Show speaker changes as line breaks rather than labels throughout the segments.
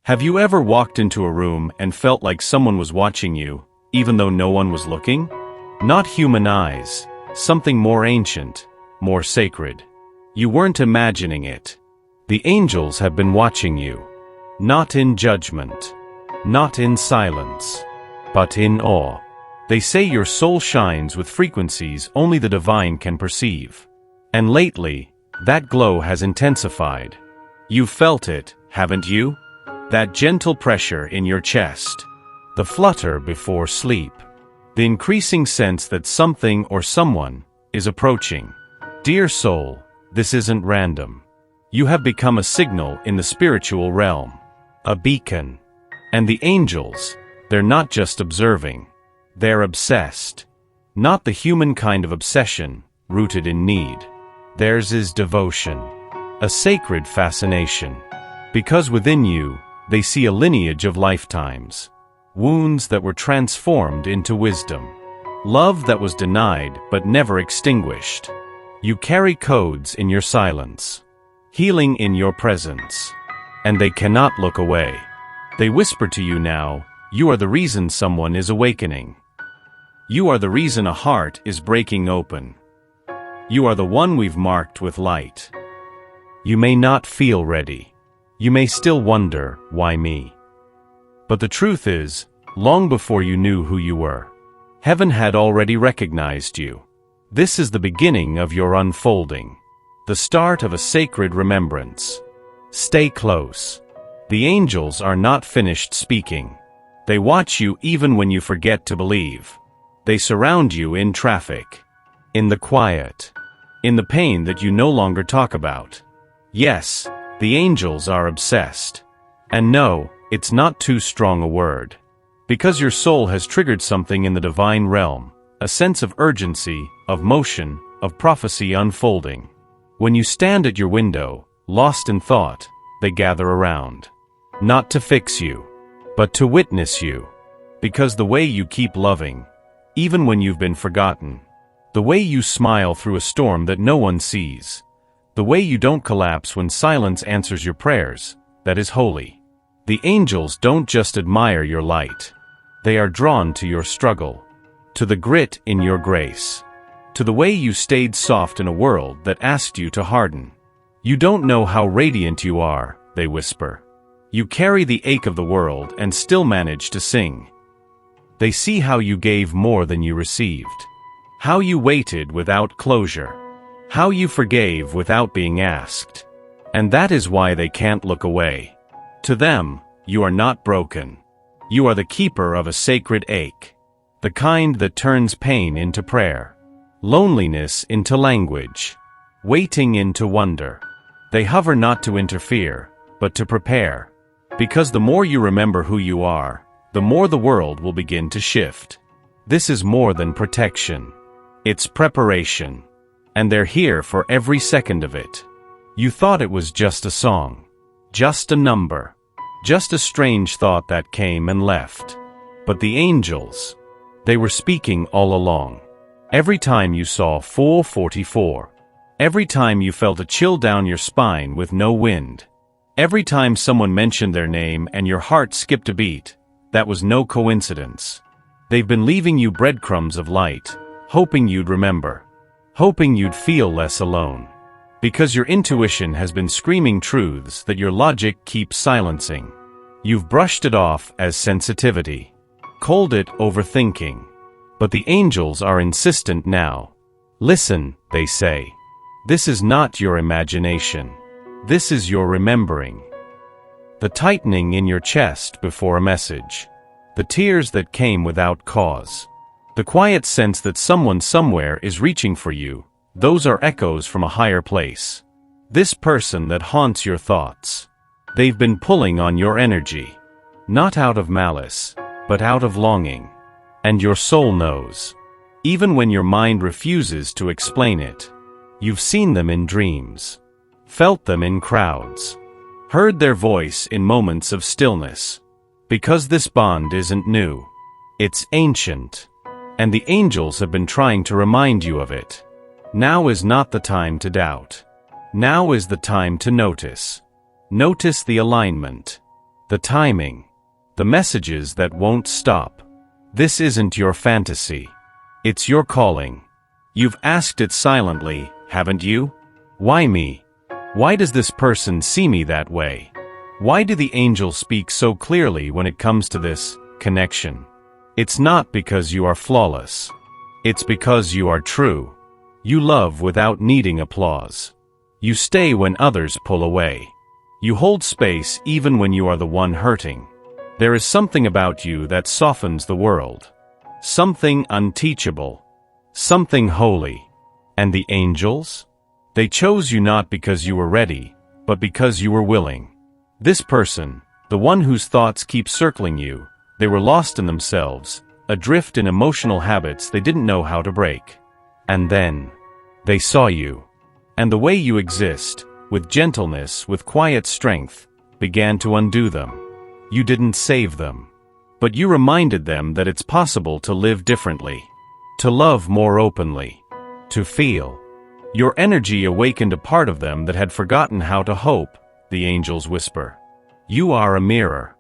Have you ever walked into a room and felt like someone was watching you, even though no one was looking? Not human eyes, something more ancient, more sacred. You weren't imagining it. The angels have been watching you. Not in judgment, not in silence, but in awe. They say your soul shines with frequencies only the divine can perceive. And lately, that glow has intensified. You've felt it, haven't you? That gentle pressure in your chest. The flutter before sleep. The increasing sense that something or someone is approaching. Dear soul, this isn't random. You have become a signal in the spiritual realm. A beacon. And the angels, they're not just observing. They're obsessed. Not the human kind of obsession, rooted in need. Theirs is devotion. A sacred fascination. Because within you, they see a lineage of lifetimes. Wounds that were transformed into wisdom. Love that was denied but never extinguished. You carry codes in your silence. Healing in your presence. And they cannot look away. They whisper to you now, you are the reason someone is awakening. You are the reason a heart is breaking open. You are the one we've marked with light. You may not feel ready. You may still wonder, why me? But the truth is, long before you knew who you were, heaven had already recognized you. This is the beginning of your unfolding. The start of a sacred remembrance. Stay close. The angels are not finished speaking. They watch you even when you forget to believe. They surround you in traffic. In the quiet. In the pain that you no longer talk about. Yes, the angels are obsessed. And no, it's not too strong a word. Because your soul has triggered something in the divine realm. A sense of urgency, of motion, of prophecy unfolding. When you stand at your window, lost in thought, they gather around. Not to fix you, but to witness you. Because the way you keep loving, even when you've been forgotten. The way you smile through a storm that no one sees. The way you don't collapse when silence answers your prayers, that is holy. The angels don't just admire your light. They are drawn to your struggle. To the grit in your grace. To the way you stayed soft in a world that asked you to harden. You don't know how radiant you are, they whisper. You carry the ache of the world and still manage to sing. They see how you gave more than you received. How you waited without closure. How you forgave without being asked. And that is why they can't look away. To them, you are not broken. You are the keeper of a sacred ache. The kind that turns pain into prayer. Loneliness into language. Waiting into wonder. They hover not to interfere, but to prepare. Because the more you remember who you are, the more the world will begin to shift. This is more than protection. It's preparation. And they're here for every second of it. You thought it was just a song. Just a number. Just a strange thought that came and left. But the angels, they were speaking all along. Every time you saw 444. Every time you felt a chill down your spine with no wind. Every time someone mentioned their name and your heart skipped a beat. That was no coincidence. They've been leaving you breadcrumbs of light, hoping you'd remember. Hoping you'd feel less alone. Because your intuition has been screaming truths that your logic keeps silencing. You've brushed it off as sensitivity. Called it overthinking. But the angels are insistent now. Listen, they say. This is not your imagination. This is your remembering. The tightening in your chest before a message. The tears that came without cause. The quiet sense that someone somewhere is reaching for you. Those are echoes from a higher place. This person that haunts your thoughts. They've been pulling on your energy. Not out of malice, but out of longing. And your soul knows. Even when your mind refuses to explain it. You've seen them in dreams. Felt them in crowds. Heard their voice in moments of stillness. Because this bond isn't new. It's ancient. And the angels have been trying to remind you of it. Now is not the time to doubt. Now is the time to notice. Notice the alignment. the timing, the messages that won't stop. This isn't your fantasy. It's your calling. You've asked it silently, haven't you? Why me? Why does this person see me that way? Why do the angels speak so clearly when it comes to this connection? It's not because you are flawless. It's because you are true. You love without needing applause. You stay when others pull away. You hold space even when you are the one hurting. There is something about you that softens the world. Something unteachable. Something holy. And the angels? They chose you not because you were ready, but because you were willing. This person, the one whose thoughts keep circling you, they were lost in themselves, adrift in emotional habits they didn't know how to break. And then, they saw you. And the way you exist, with gentleness, with quiet strength, began to undo them. You didn't save them. But you reminded them that it's possible to live differently, to love more openly, to feel. Your energy awakened a part of them that had forgotten how to hope, the angels whisper. You are a mirror.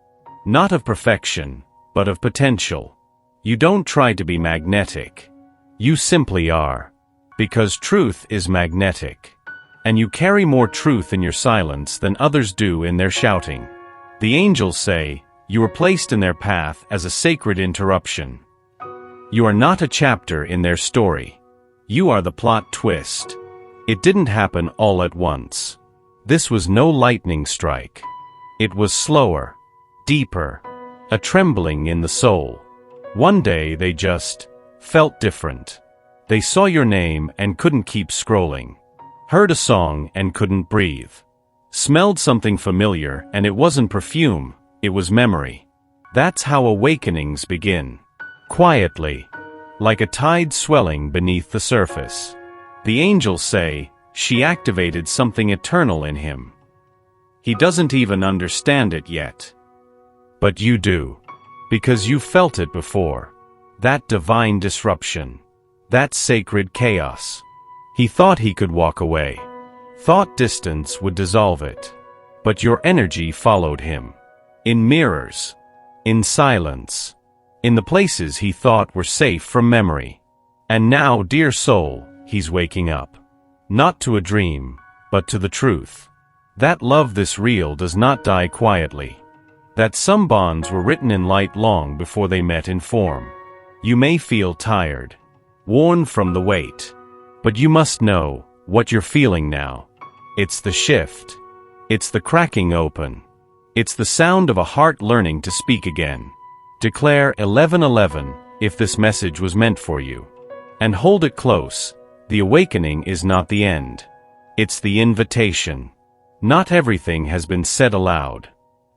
Not of perfection, but of potential. You don't try to be magnetic. You simply are. Because truth is magnetic. And you carry more truth in your silence than others do in their shouting. The angels say, you were placed in their path as a sacred interruption. You are not a chapter in their story. You are the plot twist. It didn't happen all at once. This was no lightning strike. It was slower, deeper, a trembling in the soul. One day they just felt different. They saw your name and couldn't keep scrolling. Heard a song and couldn't breathe. Smelled something familiar and it wasn't perfume, it was memory. That's how awakenings begin. Quietly, like a tide swelling beneath the surface. The angels say, she activated something eternal in him. He doesn't even understand it yet. But you do. Because you felt it before. That divine disruption. That sacred chaos. He thought he could walk away. Thought distance would dissolve it. But your energy followed him. In mirrors. In silence. In the places he thought were safe from memory. And now, dear soul, he's waking up. Not to a dream, but to the truth. That love this real does not die quietly. That some bonds were written in light long before they met in form. You may feel tired, worn from the weight. But you must know what you're feeling now. It's the shift. It's the cracking open. It's the sound of a heart learning to speak again. Declare 1111 if this message was meant for you. And hold it close. The awakening is not the end. It's the invitation. Not everything has been said aloud.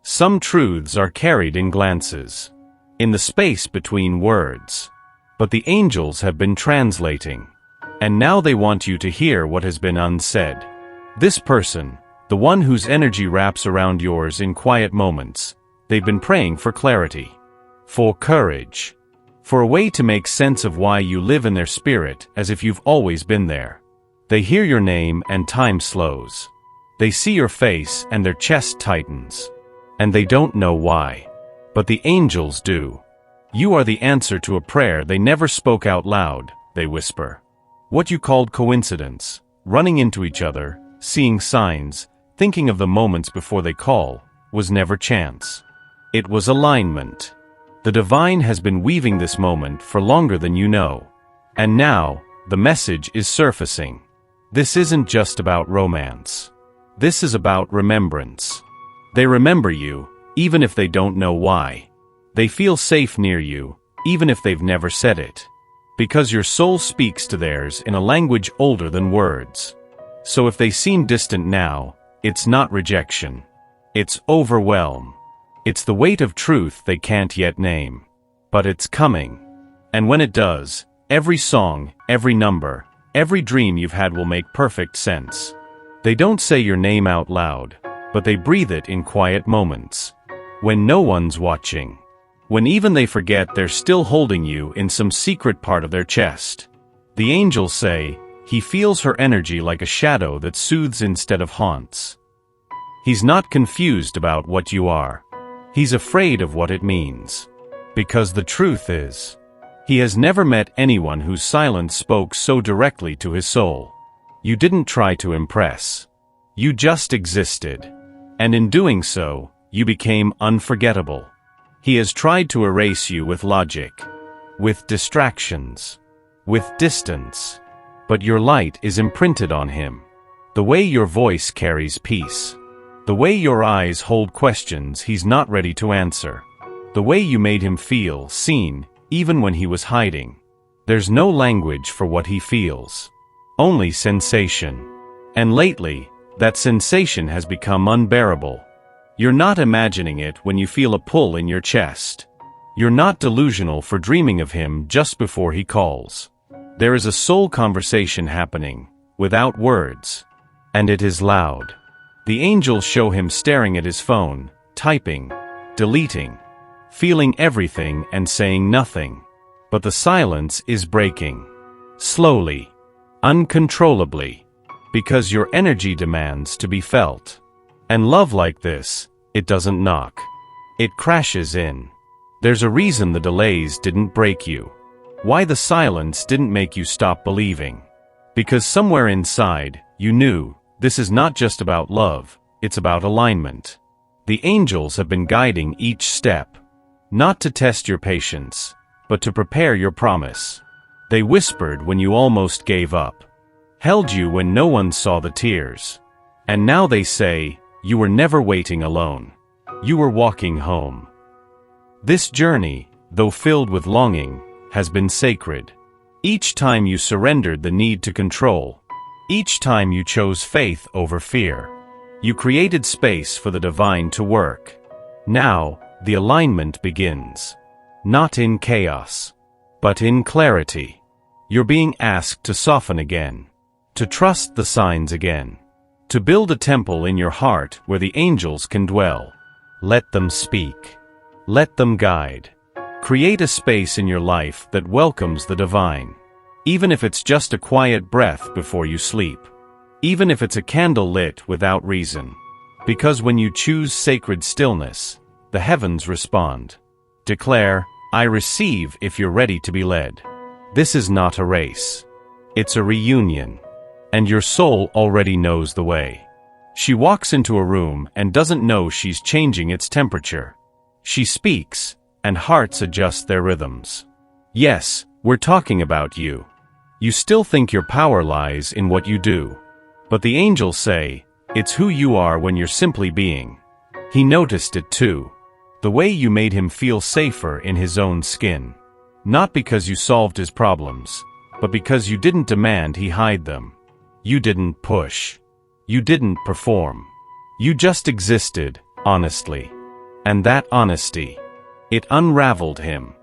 Some truths are carried in glances, in the space between words. But the angels have been translating. And now they want you to hear what has been unsaid. This person, the one whose energy wraps around yours in quiet moments, they've been praying for clarity, for courage, for a way to make sense of why you live in their spirit as if you've always been there. They hear your name and time slows. They see your face and their chest tightens. And they don't know why. But the angels do. You are the answer to a prayer they never spoke out loud, they whisper. What you called coincidence, running into each other, seeing signs, thinking of the moments before they call, was never chance. It was alignment. The divine has been weaving this moment for longer than you know. And now, the message is surfacing. This isn't just about romance. This is about remembrance. They remember you, even if they don't know why. They feel safe near you, even if they've never said it. Because your soul speaks to theirs in a language older than words. So if they seem distant now, it's not rejection. It's overwhelm. It's the weight of truth they can't yet name. But it's coming. And when it does, every song, every number, every dream you've had will make perfect sense. They don't say your name out loud, but they breathe it in quiet moments. When no one's watching. When even they forget they're still holding you in some secret part of their chest. The angels say, he feels her energy like a shadow that soothes instead of haunts. He's not confused about what you are. He's afraid of what it means. Because the truth is, he has never met anyone whose silence spoke so directly to his soul. You didn't try to impress. You just existed. And in doing so, you became unforgettable. He has tried to erase you with logic, with distractions, with distance. But your light is imprinted on him. The way your voice carries peace. The way your eyes hold questions he's not ready to answer. The way you made him feel seen, even when he was hiding. There's no language for what he feels. Only sensation. And lately, that sensation has become unbearable. You're not imagining it when you feel a pull in your chest. You're not delusional for dreaming of him just before he calls. There is a soul conversation happening, without words. And it is loud. The angels show him staring at his phone, typing, deleting, feeling everything and saying nothing. But the silence is breaking. Slowly. Uncontrollably. Because your energy demands to be felt. And love like this, it doesn't knock. It crashes in. There's a reason the delays didn't break you. Why the silence didn't make you stop believing. Because somewhere inside, you knew, this is not just about love, it's about alignment. The angels have been guiding each step. Not to test your patience, but to prepare your promise. They whispered when you almost gave up. Held you when no one saw the tears. And now they say, you were never waiting alone. You were walking home. This journey, though filled with longing, has been sacred. Each time you surrendered the need to control. Each time you chose faith over fear. You created space for the divine to work. Now, the alignment begins. Not in chaos, but in clarity. You're being asked to soften again. To trust the signs again. To build a temple in your heart where the angels can dwell. Let them speak. Let them guide. Create a space in your life that welcomes the divine. Even if it's just a quiet breath before you sleep. Even if it's a candle lit without reason. Because when you choose sacred stillness, the heavens respond. Declare, I receive if you're ready to be led. This is not a race. It's a reunion. And your soul already knows the way. She walks into a room and doesn't know she's changing its temperature. She speaks, and hearts adjust their rhythms. Yes, we're talking about you. You still think your power lies in what you do. But the angels say, it's who you are when you're simply being. He noticed it too. The way you made him feel safer in his own skin. Not because you solved his problems, but because you didn't demand he hide them. You didn't push. You didn't perform. You just existed, honestly. And that honesty, it unraveled him.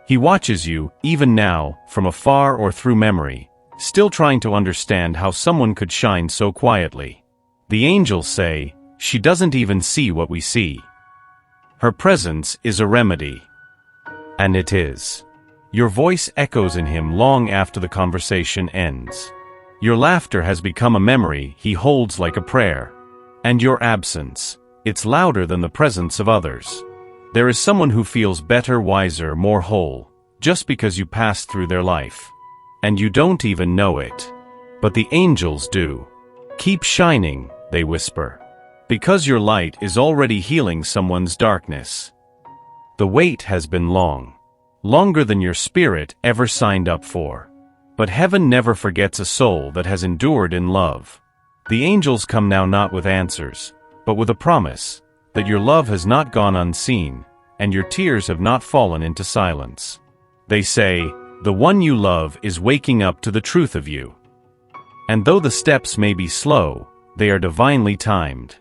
He watches you, even now, from afar or through memory, still trying to understand how someone could shine so quietly. The angels say, she doesn't even see what we see. Her presence is a remedy. And it is. Your voice echoes in him long after the conversation ends. Your laughter has become a memory he holds like a prayer. And your absence, it's louder than the presence of others. There is someone who feels better, wiser, more whole, just because you passed through their life. And you don't even know it. But the angels do. Keep shining, they whisper. Because your light is already healing someone's darkness. The wait has been long. Longer than your spirit ever signed up for. But heaven never forgets a soul that has endured in love. The angels come now not with answers, but with a promise that your love has not gone unseen, and your tears have not fallen into silence. They say, the one you love is waking up to the truth of you. And though the steps may be slow, they are divinely timed.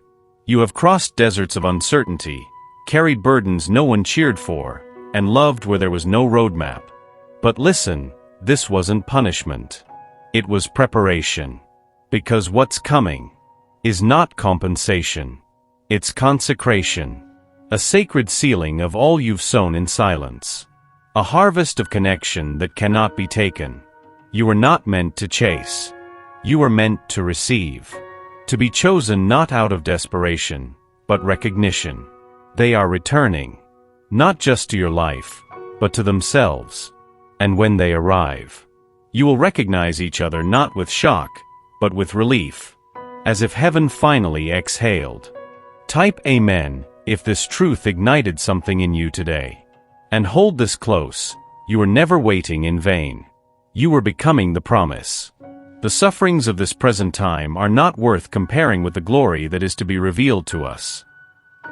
You have crossed deserts of uncertainty, carried burdens no one cheered for, and loved where there was no roadmap. But listen, this wasn't punishment. It was preparation. Because what's coming is not compensation. It's consecration. A sacred sealing of all you've sown in silence. A harvest of connection that cannot be taken. You were not meant to chase. You were meant to receive. To be chosen not out of desperation, but recognition. They are returning. Not just to your life, but to themselves. And when they arrive, you will recognize each other not with shock, but with relief. As if heaven finally exhaled. Type Amen if this truth ignited something in you today. And hold this close. You are never waiting in vain. You are becoming the promise. The sufferings of this present time are not worth comparing with the glory that is to be revealed to us.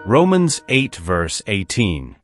Romans 8 verse 18.